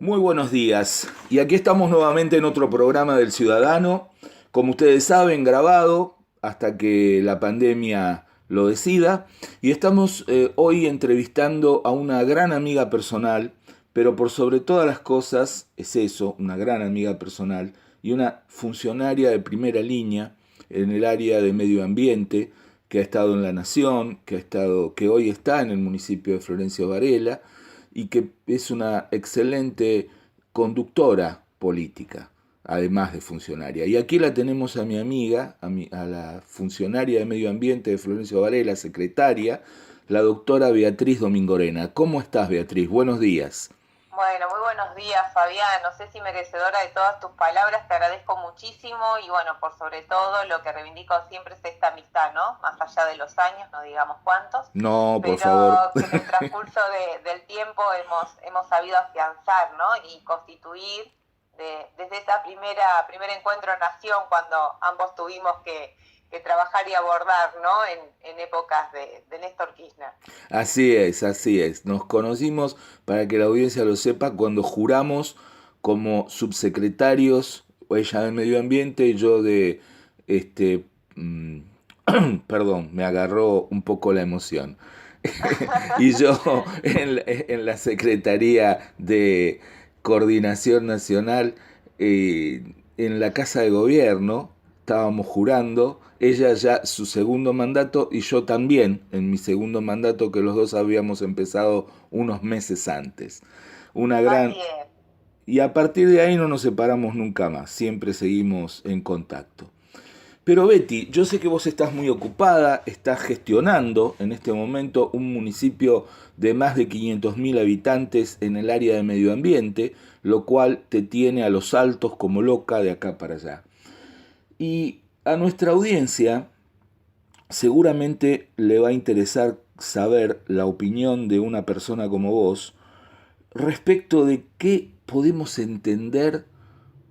Muy buenos días. Y aquí estamos nuevamente en otro programa del Ciudadano, como ustedes saben, grabado hasta que la pandemia lo decida. Y estamos hoy entrevistando a una gran amiga personal, pero por sobre todas las cosas es eso, una gran amiga personal y una funcionaria de primera línea en el área de medio ambiente, que ha estado en La Nación, que hoy está en el municipio de Florencio Varela y que es una excelente conductora política, además de funcionaria. Y aquí la tenemos a mi amiga, a la funcionaria de Medio Ambiente de Florencio Varela, secretaria, la doctora Beatriz Domingorena. ¿Cómo estás, Beatriz? Buenos días. Bueno, muy buenos días, Fabián. No sé si merecedora de todas tus palabras, te agradezco muchísimo y bueno, por sobre todo lo que reivindico siempre es esta amistad, ¿no? Más allá de los años, no digamos cuántos, No, por pero favor. que en el transcurso del tiempo hemos sabido afianzar, ¿no? Y constituir desde esa primer encuentro nación cuando ambos tuvimos que trabajar y abordar, ¿no? En épocas de Néstor Kirchner. Así es, así es. Nos conocimos, para que la audiencia lo sepa, cuando juramos como subsecretarios, ella de Medio Ambiente y yo de, este, mm, perdón, me agarró un poco la emoción. Y yo en la Secretaría de Coordinación Nacional, en la Casa de Gobierno, estábamos jurando, ella ya su segundo mandato y yo también en mi segundo mandato, que los dos habíamos empezado unos meses antes. Una gran... Así es. Y a partir de ahí no nos separamos nunca más, siempre seguimos en contacto. Pero Betty, yo sé que vos estás muy ocupada, estás gestionando en este momento un municipio de más de 500.000 habitantes en el área de medio ambiente, lo cual te tiene a los altos como loca de acá para allá. Y a nuestra audiencia seguramente le va a interesar saber la opinión de una persona como vos respecto de qué podemos entender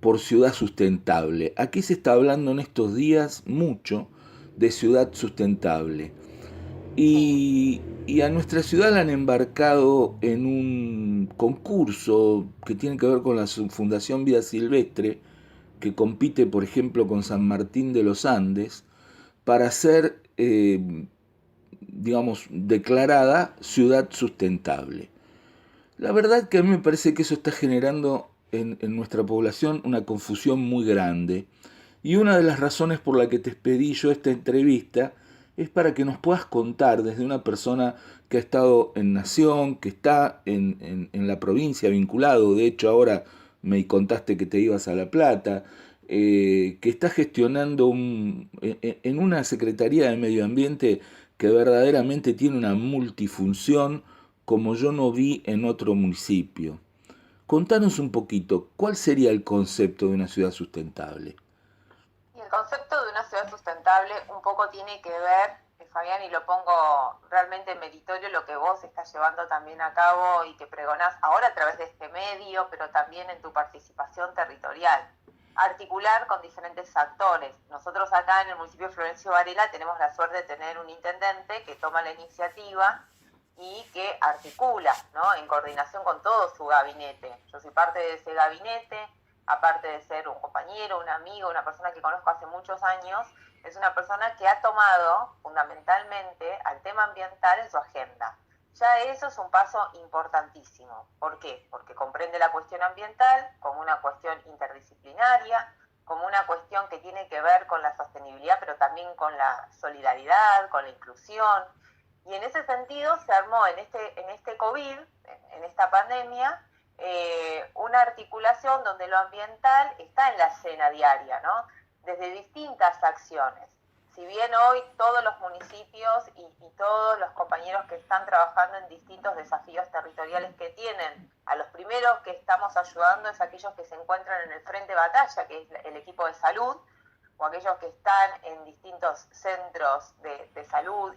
por ciudad sustentable. Aquí se está hablando en estos días mucho de ciudad sustentable. Sí. Y a nuestra ciudad la han embarcado en un concurso que tiene que ver con la Fundación Vida Silvestre, que compite, por ejemplo, con San Martín de los Andes, para ser, digamos, declarada ciudad sustentable. La verdad que a mí me parece que eso está generando en nuestra población una confusión muy grande. Y una de las razones por la que te pedí yo esta entrevista es para que nos puedas contar desde una persona que ha estado en Nación, que está en la provincia vinculado, de hecho ahora me contaste que te ibas a La Plata, que está gestionando en una Secretaría de Medio Ambiente que verdaderamente tiene una multifunción como yo no vi en otro municipio. Contanos un poquito, ¿cuál sería el concepto de una ciudad sustentable? Y el concepto de una ciudad sustentable un poco tiene que ver, Fabián, y lo pongo realmente en meritorio, lo que vos estás llevando también a cabo y que pregonás ahora a través de este medio, pero también en tu participación territorial. Articular con diferentes actores. Nosotros acá en el municipio de Florencio Varela tenemos la suerte de tener un intendente que toma la iniciativa y que articula, ¿no? En coordinación con todo su gabinete. Yo soy parte de ese gabinete, aparte de ser un compañero, un amigo, una persona que conozco hace muchos años, es una persona que ha tomado fundamentalmente al tema ambiental en su agenda. Ya eso es un paso importantísimo. ¿Por qué? Porque comprende la cuestión ambiental como una cuestión interdisciplinaria, como una cuestión que tiene que ver con la sostenibilidad, pero también con la solidaridad, con la inclusión. Y en ese sentido se armó en este COVID, en esta pandemia, una articulación donde lo ambiental está en la escena diaria, ¿no? Desde distintas acciones. Si bien hoy todos los municipios y todos los compañeros que están trabajando en distintos desafíos territoriales que tienen, a los primeros que estamos ayudando es aquellos que se encuentran en el frente de batalla, que es el equipo de salud, o aquellos que están en distintos centros de salud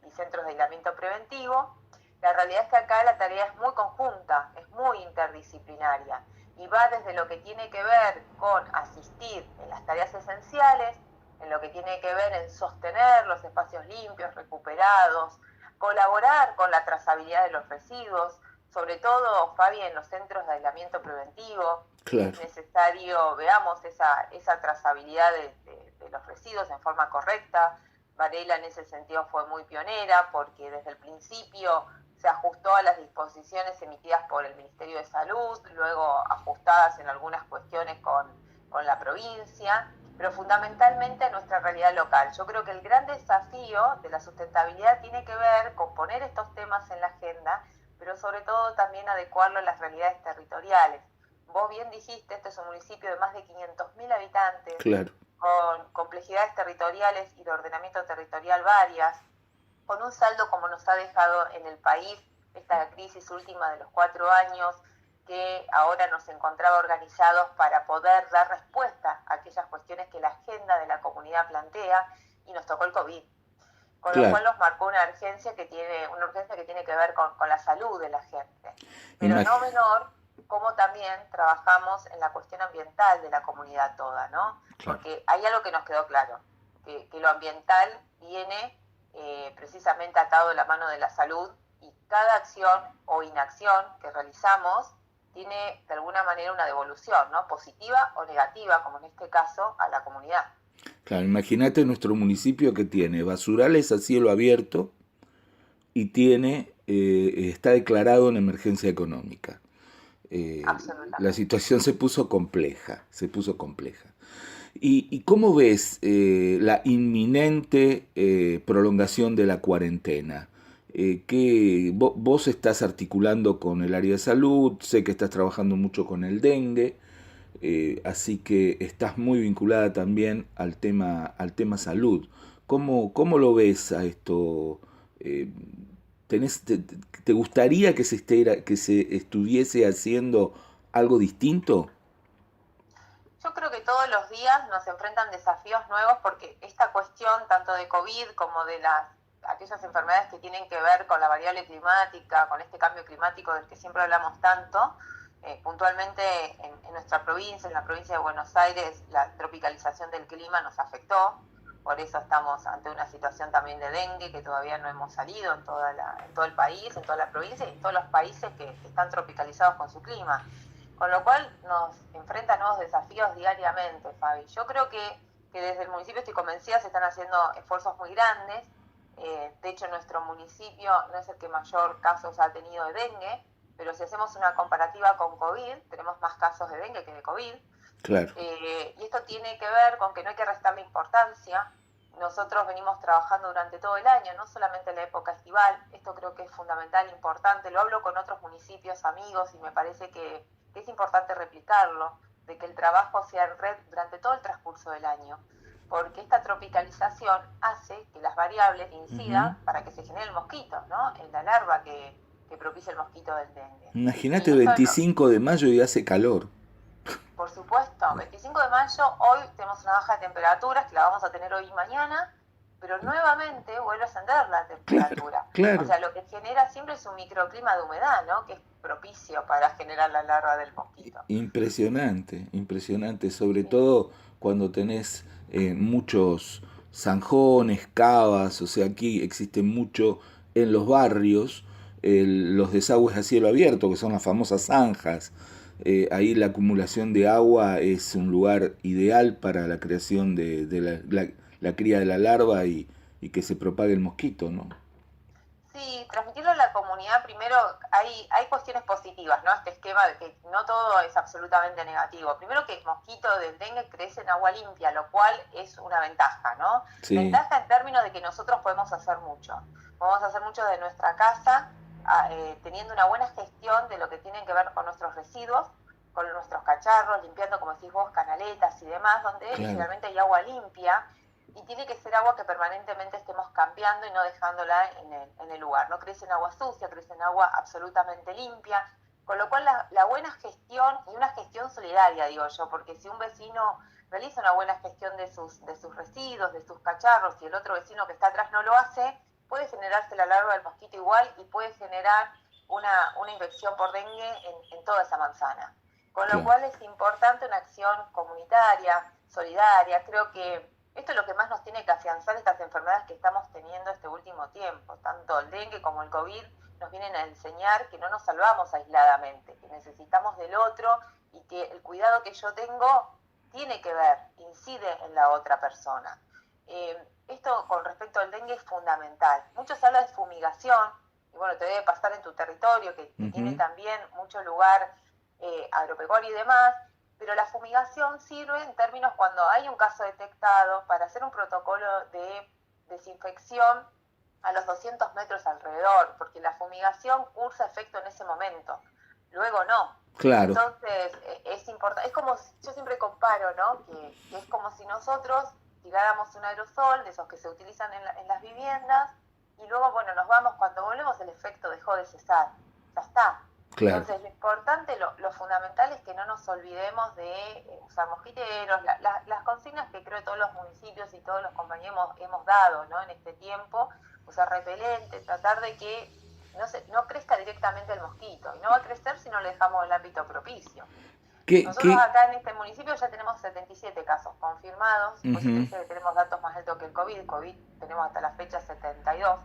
y centros de aislamiento preventivo. La realidad es que acá la tarea es muy conjunta, es muy interdisciplinaria y va desde lo que tiene que ver con asistir en las tareas esenciales, en lo que tiene que ver en sostener los espacios limpios, recuperados, colaborar con la trazabilidad de los residuos, sobre todo, Fabi, en los centros de aislamiento preventivo. Claro. Es necesario, veamos esa trazabilidad de los residuos en forma correcta. Varela en ese sentido fue muy pionera porque desde el principio se ajustó a las disposiciones emitidas por el Ministerio de Salud, luego ajustadas en algunas cuestiones con la provincia, pero fundamentalmente a nuestra realidad local. Yo creo que el gran desafío de la sustentabilidad tiene que ver con poner estos temas en la agenda, pero sobre todo también adecuarlo a las realidades territoriales. Vos bien dijiste, este es un municipio de más de 500.000 habitantes, Claro. con complejidades territoriales y de ordenamiento territorial varias, con un saldo como nos ha dejado en el país esta crisis última de los 4 años, que ahora nos encontraba organizados para poder dar respuesta a aquellas cuestiones que la agenda de la comunidad plantea, y nos tocó el COVID. Con lo Claro. cual nos marcó una urgencia que tiene que ver con la salud de la gente. Pero no menor, como también trabajamos en la cuestión ambiental de la comunidad toda, ¿no? Claro. Porque hay algo que nos quedó claro, que lo ambiental viene precisamente atado de la mano de la salud, y cada acción o inacción que realizamos tiene de alguna manera una devolución, ¿no? Positiva o negativa, como en este caso, a la comunidad. Claro, imagínate nuestro municipio que tiene basurales a cielo abierto y está declarado en emergencia económica. La situación se puso compleja, ¿Y cómo ves la inminente prolongación de la cuarentena? Vos estás articulando con el área de salud, sé que estás trabajando mucho con el dengue, así que estás muy vinculada también al tema salud. ¿Cómo lo ves a esto? Eh, ¿Te gustaría que que se estuviese haciendo algo distinto? Yo creo que todos los días nos enfrentan desafíos nuevos, porque esta cuestión tanto de COVID como de aquellas enfermedades que tienen que ver con la variable climática, con este cambio climático del que siempre hablamos tanto, puntualmente en nuestra provincia, en la provincia de Buenos Aires, la tropicalización del clima nos afectó. Por eso estamos ante una situación también de dengue que todavía no hemos salido en todo el país, en toda la provincia y en todos los países que están tropicalizados con su clima. Con lo cual nos enfrenta a nuevos desafíos diariamente, Fabi. Yo creo que desde el municipio, estoy convencida, se están haciendo esfuerzos muy grandes. De hecho, nuestro municipio no es el que mayor casos ha tenido de dengue, pero si hacemos una comparativa con COVID, tenemos más casos de dengue que de COVID. Claro. Y esto tiene que ver con que no hay que restarle importancia. Nosotros venimos trabajando durante todo el año, no solamente en la época estival. Esto creo que es fundamental, importante. Lo hablo con otros municipios, amigos, y me parece que es importante replicarlo, de que el trabajo sea en red durante todo el transcurso del año, porque esta tropicalización hace que las variables incidan para que se genere el mosquito, ¿no? En la larva que propicia el mosquito del dengue. Imagínate 25 de mayo y hace calor. Por supuesto, 25 de mayo, hoy tenemos una baja de temperaturas que la vamos a tener hoy y mañana, pero nuevamente vuelve a ascender la temperatura. Claro. O sea, lo que genera siempre es un microclima de humedad, ¿no? Que es propicio para generar la larva del mosquito. Impresionante, impresionante, sobre todo cuando tenés muchos zanjones, cavas, o sea, aquí existe mucho en los barrios, los desagües a cielo abierto, que son las famosas zanjas. Ahí la acumulación de agua es un lugar ideal para la creación de la cría de la larva y que se propague el mosquito, ¿no? Sí, transmitirlo a la comunidad. Primero, hay cuestiones positivas, ¿no? Este esquema de que no todo es absolutamente negativo. Primero, que el mosquito del dengue crece en agua limpia, lo cual es una ventaja, ¿no? Sí. Ventaja en términos de que nosotros podemos hacer mucho. Podemos hacer mucho de nuestra casa, teniendo una buena gestión de lo que tiene que ver con nuestros residuos, con nuestros cacharros, limpiando, como decís vos, canaletas y demás, donde generalmente hay agua limpia. Y tiene que ser agua que permanentemente estemos cambiando y no dejándola en el lugar. No crece en agua sucia, crece en agua absolutamente limpia. Con lo cual la buena gestión, y una gestión solidaria, digo yo, porque si un vecino realiza una buena gestión de sus residuos, de sus cacharros, y el otro vecino que está atrás no lo hace, puede generarse la larva del mosquito igual y puede generar una infección por dengue en toda esa manzana. Con lo cual es importante una acción comunitaria, solidaria. Creo que esto es lo que más nos tiene que afianzar estas enfermedades que estamos teniendo este último tiempo, tanto el dengue como el COVID, nos vienen a enseñar que no nos salvamos aisladamente, que necesitamos del otro y que el cuidado que yo tengo tiene que ver, incide en la otra persona. Esto con respecto al dengue es fundamental. Mucho se habla de fumigación, y bueno, te debe pasar en tu territorio, que tiene también mucho lugar agropecuario y demás, pero la fumigación sirve en términos cuando hay un caso detectado para hacer un protocolo de desinfección a los 200 metros alrededor, porque la fumigación cursa efecto en ese momento, luego no. Claro. Entonces es importante, es como, yo siempre comparo, ¿no? Que es como si nosotros tiráramos un aerosol de esos que se utilizan en las viviendas y luego, bueno, nos vamos, cuando volvemos el efecto dejó de cesar, ya está. Claro. Entonces lo importante, lo fundamental es que no nos olvidemos de usar mosquiteros, las consignas que creo todos los municipios y todos los compañeros hemos dado, ¿no? En este tiempo, usar repelente, tratar de que no crezca directamente el mosquito, y no va a crecer si no le dejamos el ámbito propicio. Nosotros acá en este municipio ya tenemos 77 casos confirmados, pues que tenemos datos más altos que el COVID tenemos hasta la fecha 72,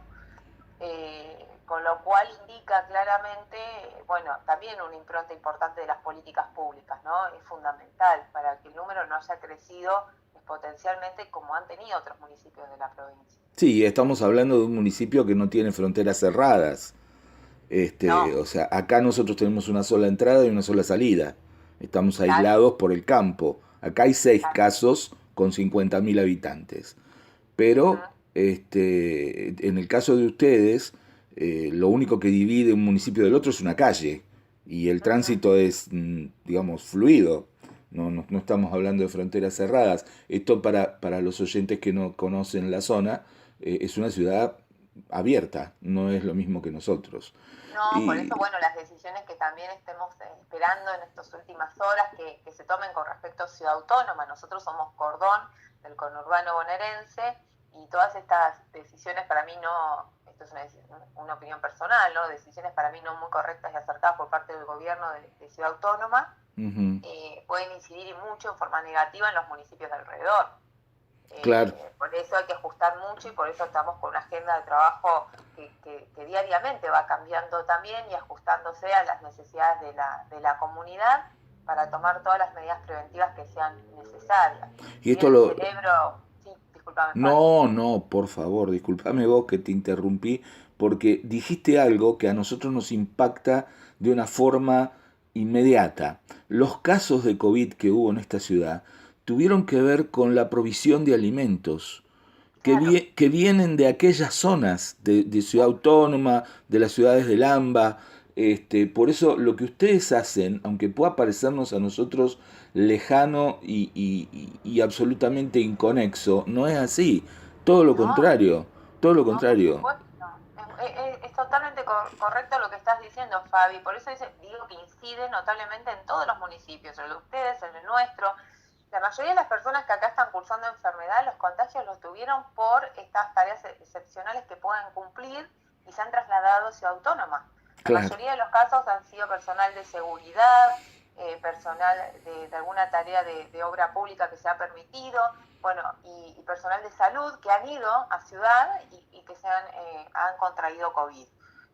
con lo cual indica claramente, bueno, también una impronta importante de las políticas públicas, ¿no? Es fundamental para que el número no haya crecido exponencialmente como han tenido otros municipios de la provincia. Sí, estamos hablando de un municipio que no tiene fronteras cerradas. No. O sea, acá nosotros tenemos una sola entrada y una sola salida. Estamos aislados por el campo. Acá hay 6 casos con 50.000 habitantes. Pero en el caso de ustedes, lo único que divide un municipio del otro es una calle. Y el tránsito es, digamos, fluido. No estamos hablando de fronteras cerradas. Esto para los oyentes que no conocen la zona, es una ciudad abierta, no es lo mismo que nosotros. No, por eso, bueno, las decisiones que también estemos esperando en estas últimas horas que se tomen con respecto a Ciudad Autónoma. Nosotros somos cordón del conurbano bonaerense y todas estas decisiones para mí no, esto es una opinión personal, ¿no? Decisiones para mí no muy correctas y acertadas por parte del gobierno de Ciudad Autónoma, pueden incidir mucho en forma negativa en los municipios de alrededor. Claro. Por eso hay que ajustar mucho y por eso estamos con una agenda de trabajo que diariamente va cambiando también y ajustándose a las necesidades de la comunidad para tomar todas las medidas preventivas que sean necesarias. Y esto el cerebro... Sí, discúlpame. No, por favor, discúlpame vos que te interrumpí, porque dijiste algo que a nosotros nos impacta de una forma inmediata. Los casos de COVID que hubo en esta ciudad tuvieron que ver con la provisión de alimentos que vienen de aquellas zonas de Ciudad Autónoma, de las ciudades del AMBA. Por eso lo que ustedes hacen, aunque pueda parecernos a nosotros lejano y absolutamente inconexo, no es así. Todo lo contrario, todo lo contrario. Es totalmente correcto lo que estás diciendo, Fabi. Por eso digo que incide notablemente en todos los municipios, el de ustedes, el de nuestro. La mayoría de las personas que acá están cursando enfermedad, los contagios los tuvieron por estas tareas excepcionales que pueden cumplir y se han trasladado a Ciudad Autónoma. La mayoría de los casos han sido personal de seguridad, personal de alguna tarea de obra pública que se ha permitido, bueno, y personal de salud que han ido a Ciudad y que han contraído COVID.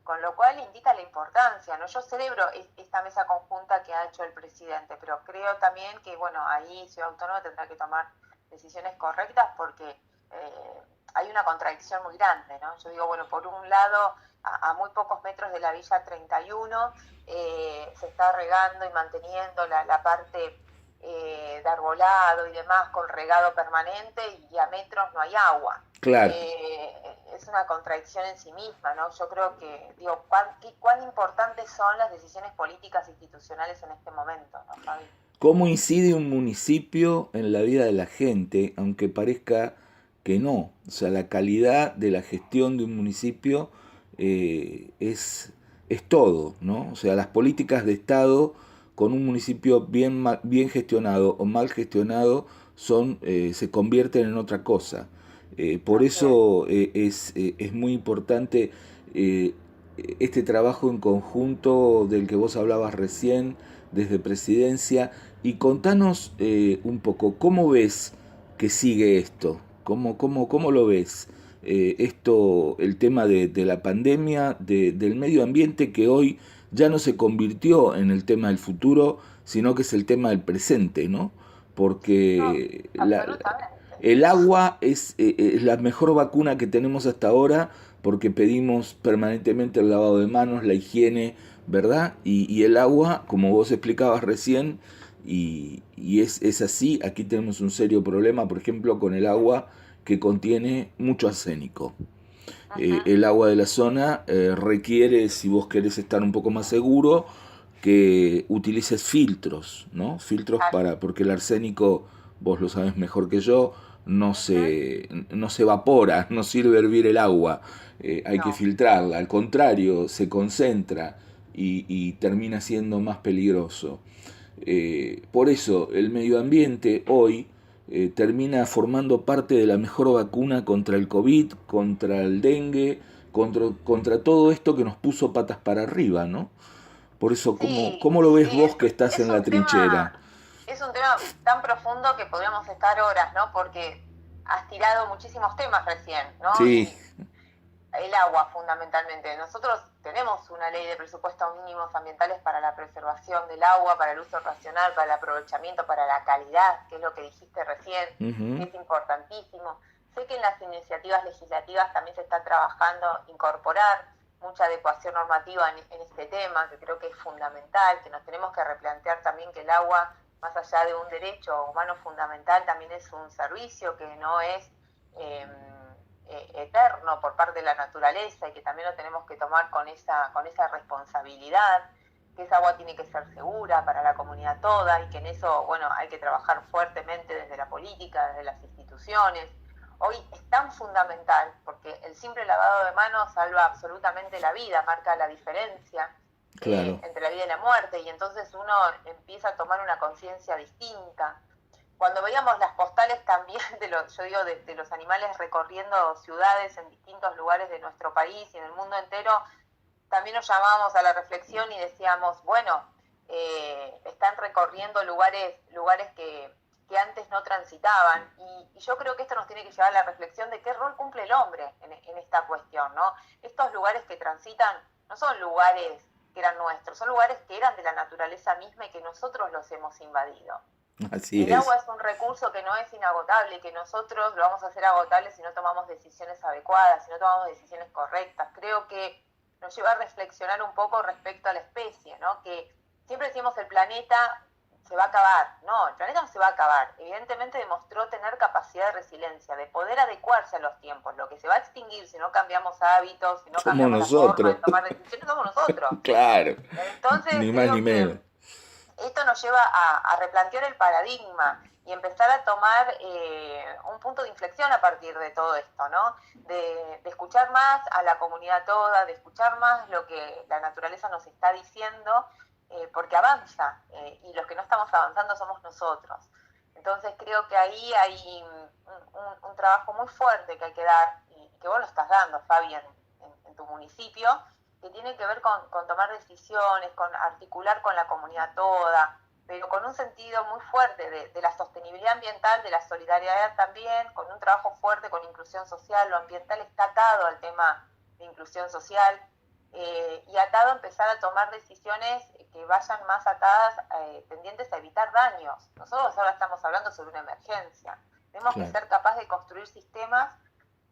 Con lo cual indica la importancia, ¿no? Yo celebro esta mesa conjunta que ha hecho el presidente, pero creo también que, bueno, ahí Ciudad Autónoma tendrá que tomar decisiones correctas porque hay una contradicción muy grande, ¿no? Yo digo, bueno, por un lado, a muy pocos metros de la Villa 31 se está regando y manteniendo la parte de arbolado y demás con regado permanente y a metros no hay agua. Claro. Es una contradicción en sí misma, ¿no? Yo creo que, digo, cuán importantes son las decisiones políticas e institucionales en este momento, ¿no, Fabi? ¿Cómo incide un municipio en la vida de la gente, aunque parezca que no? O sea, la calidad de la gestión de un municipio es todo, ¿no? O sea, las políticas de Estado con un municipio bien gestionado o mal gestionado se convierten en otra cosa. Por eso es muy importante este trabajo en conjunto del que vos hablabas recién desde Presidencia. Y contanos un poco, ¿cómo ves que sigue esto? ¿Cómo lo ves? el tema de la pandemia, del medio ambiente, que hoy ya no se convirtió en el tema del futuro, sino que es el tema del presente, ¿no? No, Porque absolutamente. el agua es la mejor vacuna que tenemos hasta ahora, porque pedimos permanentemente el lavado de manos, la higiene, ¿verdad? Y el agua, como vos explicabas recién, y es así, aquí tenemos un serio problema, por ejemplo, con el agua que contiene mucho arsénico. Ajá, El agua de la zona requiere, si vos querés estar un poco más seguro, que utilices filtros, ¿no? Filtros así. porque el arsénico, vos lo sabes mejor que yo, Ajá, no se evapora, no sirve hervir el agua, hay que no. filtrarla, al contrario, se concentra y termina siendo más peligroso. Por eso el medio ambiente hoy termina formando parte de la mejor vacuna contra el COVID, contra el dengue, contra todo esto que nos puso patas para arriba, ¿no? Por eso, Sí, ¿cómo lo ves sí, vos que estás en la trinchera? es un tema tan profundo que podríamos estar horas, ¿no? Porque has tirado muchísimos temas recién, ¿no? Sí, Y el agua, fundamentalmente. Nosotros tenemos una ley de presupuestos mínimos ambientales para la preservación del agua, para el uso racional, para el aprovechamiento, para la calidad, que es lo que dijiste recién, que ujú, es importantísimo. Sé que en las iniciativas legislativas también se está trabajando incorporar mucha adecuación normativa en este tema, que creo que es fundamental, que nos tenemos que replantear también que el agua, más allá de un derecho humano fundamental, también es un servicio que no es eh, eterno por parte de la naturaleza y que también lo tenemos que tomar con esa responsabilidad, que esa agua tiene que ser segura para la comunidad toda y que en eso, bueno, hay que trabajar fuertemente desde la política, desde las instituciones. Hoy es tan fundamental porque el simple lavado de manos salva absolutamente la vida, marca la diferencia claro. entre la vida y la muerte y entonces uno empieza a tomar una conciencia distinta. Cuando veíamos las postales también de los, yo digo, de los animales recorriendo ciudades en distintos lugares de nuestro país y en el mundo entero, también nos llamábamos a la reflexión y decíamos, bueno, están recorriendo lugares que antes no transitaban. Y yo creo que esto nos tiene que llevar a la reflexión de qué rol cumple el hombre en esta cuestión, ¿no? Estos lugares que transitan no son lugares que eran nuestros, son lugares que eran de la naturaleza misma y que nosotros los hemos invadido. Así El es. agua es un recurso que no es inagotable, que nosotros lo vamos a hacer agotable si no tomamos decisiones adecuadas, si no tomamos decisiones correctas. Creo que nos lleva a reflexionar un poco respecto a la especie, ¿no? Que siempre decimos el planeta se va a acabar. No, el planeta no se va a acabar. Evidentemente demostró tener capacidad de resiliencia, de poder adecuarse a los tiempos. Lo que se va a extinguir si no cambiamos hábitos, si no Somos cambiamos la forma nosotros. de tomar decisiones, somos nosotros. Claro. Entonces Ni más ni creo que menos. esto nos lleva a replantear el paradigma y empezar a tomar un punto de inflexión a partir de todo esto, ¿no? De escuchar más a la comunidad toda, de escuchar más lo que la naturaleza nos está diciendo, porque avanza, y los que no estamos avanzando somos nosotros. Entonces creo que ahí hay un trabajo muy fuerte que hay que dar, y que vos lo estás dando, Fabi, en tu municipio, que tiene que ver con tomar decisiones, con articular con la comunidad toda, pero con un sentido muy fuerte de la sostenibilidad ambiental, de la solidaridad también, con un trabajo fuerte con inclusión social. Lo ambiental está atado al tema de inclusión social, y atado a empezar a tomar decisiones que vayan más atadas, tendientes a evitar daños. Nosotros ahora estamos hablando sobre una emergencia. Tenemos que Claro. ser capaces de construir sistemas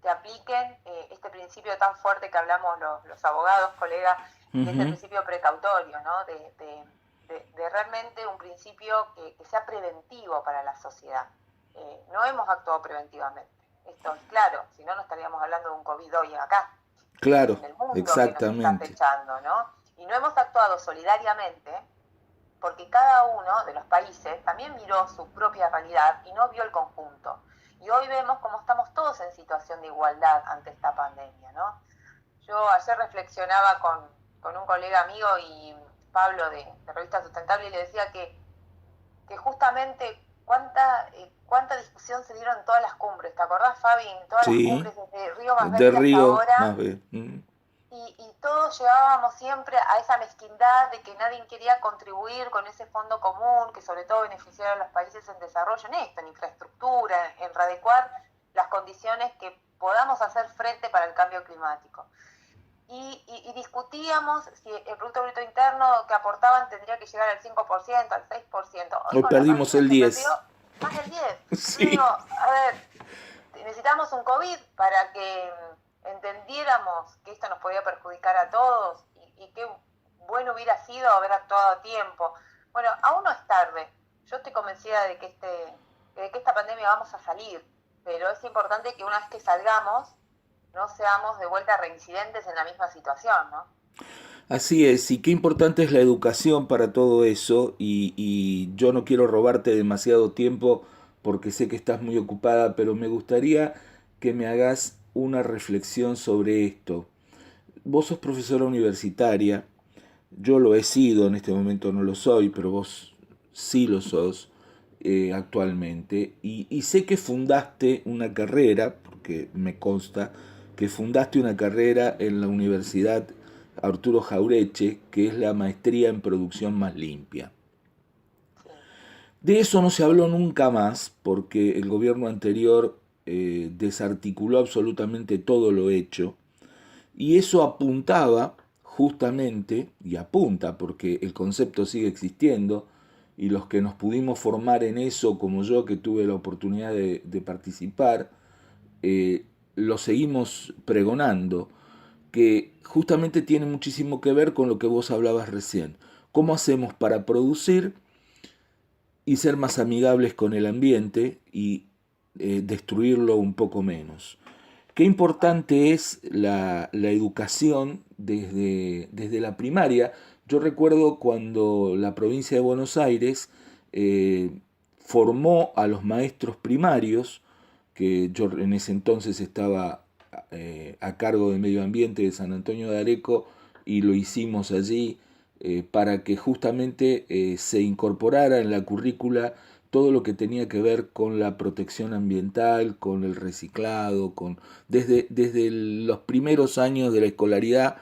que apliquen este principio tan fuerte que hablamos los abogados, colegas, que es el Ujú. principio precautorio, ¿no? De realmente un principio que sea preventivo para la sociedad. No hemos actuado preventivamente, esto es claro, si no, no estaríamos hablando de un COVID hoy acá, Claro, en el mundo que nos está exactamente. acechando, ¿no? Y no hemos actuado solidariamente porque cada uno de los países también miró su propia realidad y no vio el conjunto. Y hoy vemos cómo estamos todos en situación de igualdad ante esta pandemia, ¿no? Yo ayer reflexionaba con un colega amigo y Pablo de Revista Sustentable y le decía que justamente cuánta discusión se dieron en todas las cumbres. ¿Te acordás, Fabi? En todas las Sí, cumbres, desde Río Más de Verde hasta Río, más ahora, bien. Mm. y todos llegábamos siempre a esa mezquindad de que nadie quería contribuir con ese fondo común que sobre todo beneficiara a los países en desarrollo en esto, en infraestructura, en readecuar las condiciones que podamos hacer frente para el cambio climático. Y discutíamos si el Producto Bruto Interno que aportaban tendría que llegar al 5%, al 6%. Hoy Hoy con la perdimos pandemia el se 10. perdió más del 10. Sí. Yo digo, a ver, necesitamos un COVID para que entendiéramos que esto nos podía perjudicar a todos y qué bueno hubiera sido haber actuado a tiempo. Bueno, aún no es tarde. Yo estoy convencida de que esta pandemia vamos a salir, pero es importante que una vez que salgamos no seamos de vuelta reincidentes en la misma situación, ¿no? Así es, y qué importante es la educación para todo eso, y yo no quiero robarte demasiado tiempo porque sé que estás muy ocupada, pero me gustaría que me hagas una reflexión sobre esto. Vos sos profesora universitaria, yo lo he sido, en este momento no lo soy, pero vos sí lo sos actualmente, y sé que fundaste una carrera, porque me consta que fundaste una carrera en la Universidad Arturo Jaureche, que es la maestría en producción más limpia. Sí. De eso no se habló nunca más, porque el gobierno anterior desarticuló absolutamente todo lo hecho, y eso apuntaba justamente, y apunta porque el concepto sigue existiendo, y los que nos pudimos formar en eso, como yo que tuve la oportunidad de participar, lo seguimos pregonando, que justamente tiene muchísimo que ver con lo que vos hablabas recién. ¿Cómo hacemos para producir y ser más amigables con el ambiente y destruirlo un poco menos? Qué importante es la educación desde la primaria. Yo recuerdo cuando la provincia de Buenos Aires formó a los maestros primarios, que yo en ese entonces estaba a cargo de medio ambiente de San Antonio de Areco, y lo hicimos allí para que justamente se incorporara en la currícula todo lo que tenía que ver con la protección ambiental, con el reciclado, desde los primeros años de la escolaridad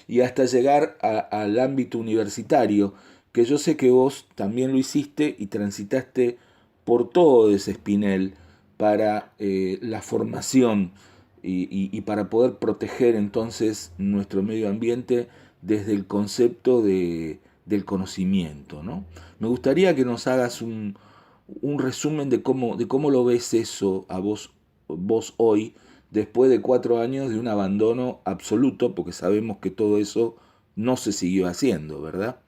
y hasta llegar al ámbito universitario, que yo sé que vos también lo hiciste y transitaste por todo ese espinel para la formación y para poder proteger entonces nuestro medio ambiente desde el concepto del conocimiento, ¿no? Me gustaría que nos hagas un resumen de cómo lo ves eso a vos hoy, después de 4 años de un abandono absoluto, porque sabemos que todo eso no se siguió haciendo, ¿verdad?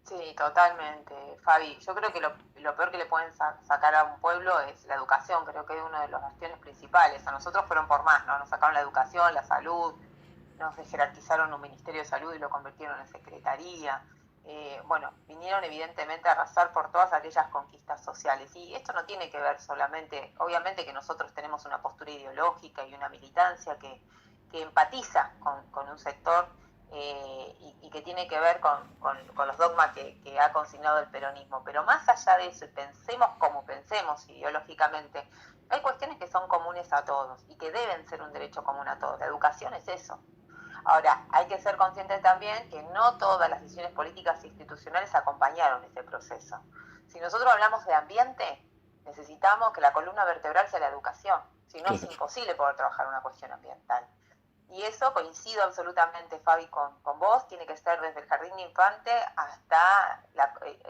Sí, totalmente, Fabi. Yo creo que lo peor que le pueden sacar a un pueblo es la educación. Creo que es una de las cuestiones principales. A nosotros fueron por más, ¿no? Nos sacaron la educación, la salud, nos jerarquizaron un Ministerio de Salud y lo convirtieron en secretaría. Bueno, vinieron evidentemente a arrasar por todas aquellas conquistas sociales. Y esto no tiene que ver solamente, obviamente que nosotros tenemos una postura ideológica y una militancia que empatiza con un sector y que tiene que ver con los dogmas que ha consignado el peronismo. Pero más allá de eso, y pensemos como pensemos ideológicamente, hay cuestiones que son comunes a todos y que deben ser un derecho común a todos. La educación es eso. Ahora, hay que ser conscientes también que no todas las decisiones políticas e institucionales acompañaron ese proceso. Si nosotros hablamos de ambiente, necesitamos que la columna vertebral sea la educación. Si no, es Claro. imposible poder trabajar una cuestión ambiental. Y eso coincido absolutamente, Fabi, con vos. Tiene que ser desde el jardín de infante hasta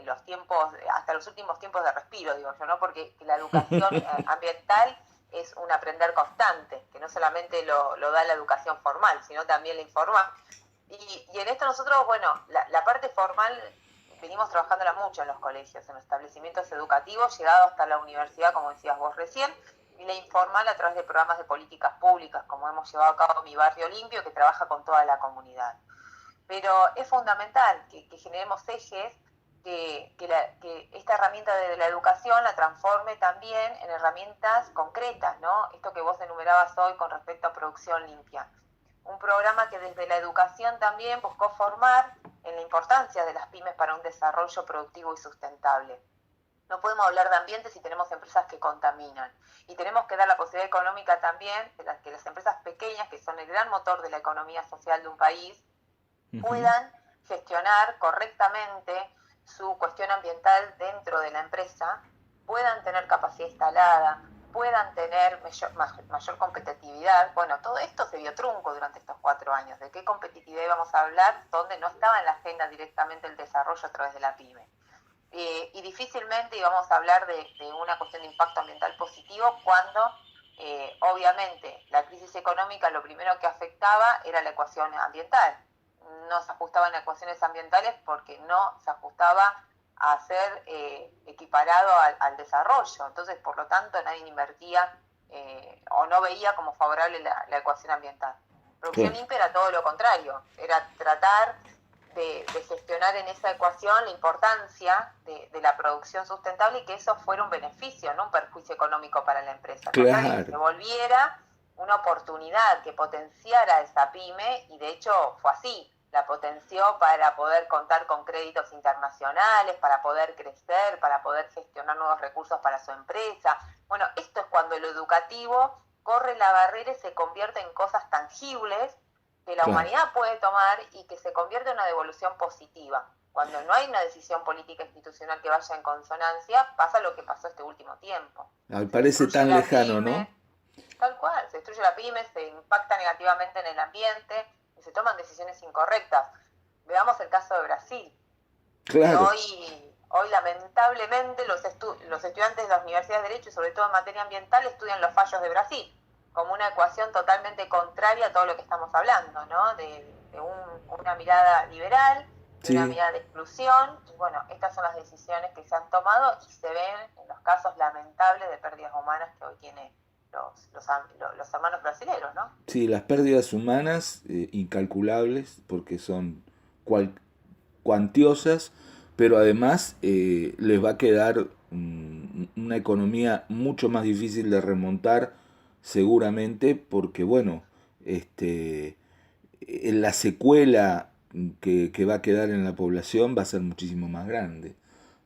los tiempos, hasta los últimos tiempos de respiro, digo yo, ¿no? Porque la educación ambiental es un aprender constante, que no solamente lo da la educación formal, sino también la informal. Y en esto nosotros, bueno, la parte formal venimos trabajándola mucho en los colegios, en los establecimientos educativos, llegado hasta la universidad, como decías vos recién, y la informal a través de programas de políticas públicas, como hemos llevado a cabo Mi Barrio Limpio, que trabaja con toda la comunidad. Pero es fundamental que generemos ejes que esta herramienta de la educación la transforme también en herramientas concretas, ¿no? Esto que vos enumerabas hoy con respecto a producción limpia. Un programa que desde la educación también buscó formar en la importancia de las pymes para un desarrollo productivo y sustentable. No podemos hablar de ambiente si tenemos empresas que contaminan. Y tenemos que dar la posibilidad económica también de que las empresas pequeñas, que son el gran motor de la economía social de un país, puedan gestionar correctamente su cuestión ambiental dentro de la empresa, puedan tener capacidad instalada, puedan tener mayor competitividad. Bueno, todo esto se vio trunco durante estos 4 años. ¿De qué competitividad íbamos a hablar donde no estaba en la agenda directamente el desarrollo a través de la pyme? Y difícilmente íbamos a hablar de una cuestión de impacto ambiental positivo cuando obviamente la crisis económica lo primero que afectaba era la ecuación ambiental. No se ajustaban a ecuaciones ambientales porque no se ajustaba a ser equiparado al desarrollo. Entonces, por lo tanto, nadie invertía o no veía como favorable la ecuación ambiental. Producción Claro. limpia era todo lo contrario, era tratar de gestionar en esa ecuación la importancia de la producción sustentable y que eso fuera un beneficio, no un perjuicio económico para la empresa. Al contrario, que se Claro. volviera una oportunidad que potenciara esa pyme, y de hecho fue así. La potenció para poder contar con créditos internacionales, para poder crecer, para poder gestionar nuevos recursos para su empresa. Bueno, esto es cuando lo educativo corre la barrera y se convierte en cosas tangibles que la Claro. humanidad puede tomar y que se convierte en una devolución positiva. Cuando no hay una decisión política institucional que vaya en consonancia, pasa lo que pasó este último tiempo. Parece tan lejano, pyme, ¿no? tal cual, se destruye la pyme, se impacta negativamente en el ambiente y se toman decisiones incorrectas. Veamos el caso de Brasil. Claro. Hoy lamentablemente los estudiantes de las universidades de Derecho y sobre todo en materia ambiental estudian los fallos de Brasil como una ecuación totalmente contraria a todo lo que estamos hablando, ¿no? De una mirada liberal, de una Sí. mirada de exclusión. Y bueno, estas son las decisiones que se han tomado y se ven en los casos lamentables de pérdidas humanas que hoy tienen los hermanos brasileños, ¿no? Sí, las pérdidas humanas incalculables porque son cuantiosas, pero además les va a quedar una economía mucho más difícil de remontar seguramente porque, bueno, la secuela que va a quedar en la población va a ser muchísimo más grande. Así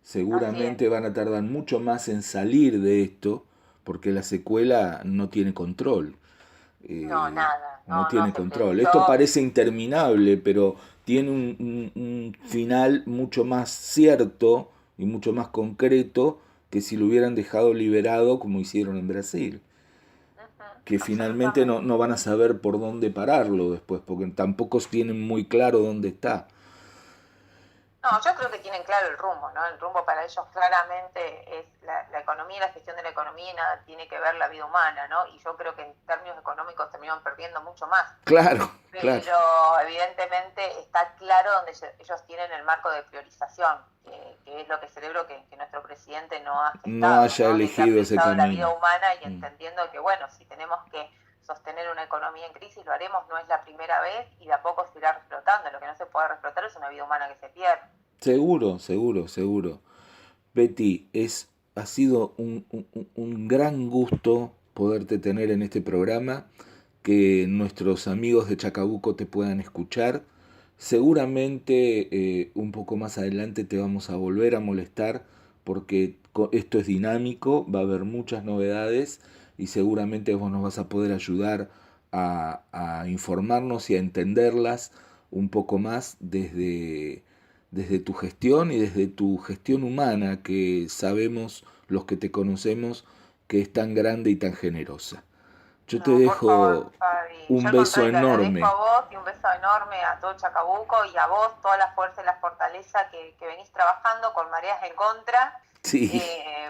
es. Seguramente van a tardar mucho más en salir de esto porque la secuela no tiene control. No, nada, No no tiene se control. Esto pensó. parece interminable, pero tiene un final mucho más cierto y mucho más concreto que si lo hubieran dejado liberado como hicieron en Brasil. Que finalmente Absolutamente. no van a saber por dónde pararlo después, porque tampoco tienen muy claro dónde está. No, yo creo que tienen claro el rumbo, ¿no? El rumbo para ellos claramente es la economía y la gestión de la economía y nada tiene que ver la vida humana, ¿no? Y yo creo que en términos económicos terminan perdiendo mucho más. Claro, claro. Pero evidentemente está claro donde ellos tienen el marco de priorización, que es lo que celebro que nuestro presidente no ha No gestado, haya ¿no? De que ha elegido ese priorizado la vida camino. humana y Mm. entendiendo que, bueno, si tenemos que sostener una economía en crisis, lo haremos, no es la primera vez y de a poco se irá reflotando. Lo que no se puede reflotar es una vida humana que se pierde. Seguro, seguro, seguro. Betty, ha sido un gran gusto poderte tener en este programa, que nuestros amigos de Chacabuco te puedan escuchar. Seguramente un poco más adelante te vamos a volver a molestar porque esto es dinámico, va a haber muchas novedades y seguramente vos nos vas a poder ayudar a informarnos y a entenderlas un poco más desde tu gestión y desde tu gestión humana, que sabemos los que te conocemos que es tan grande y tan generosa. Yo te No, por favor, dejo Fabi. Yo un al beso contrario te agradezco a enorme. vos y un beso enorme a todo Chacabuco y a vos toda la fuerza y la fortaleza que venís trabajando con mareas en contra Sí,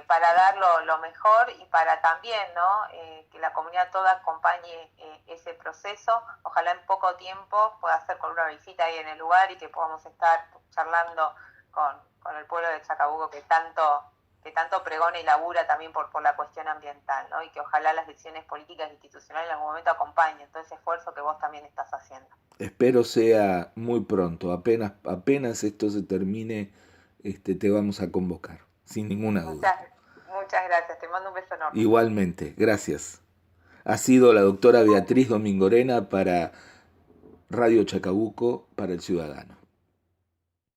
para dar lo mejor y para también, ¿no? Que la comunidad toda acompañe ese proceso. Ojalá en poco tiempo pueda hacer con una visita ahí en el lugar y que podamos estar charlando con el pueblo de Chacabuco que tanto pregona y labura también por la cuestión ambiental, ¿no? Y que ojalá las decisiones políticas e institucionales en algún momento acompañen todo ese esfuerzo que vos también estás haciendo. espero sea muy pronto. Apenas esto se termine, te vamos a convocar, sin ninguna duda. Muchas gracias, te mando un beso enorme. Igualmente, gracias. Ha sido la doctora Beatriz Domingorena para Radio Chacabuco, para el Ciudadano.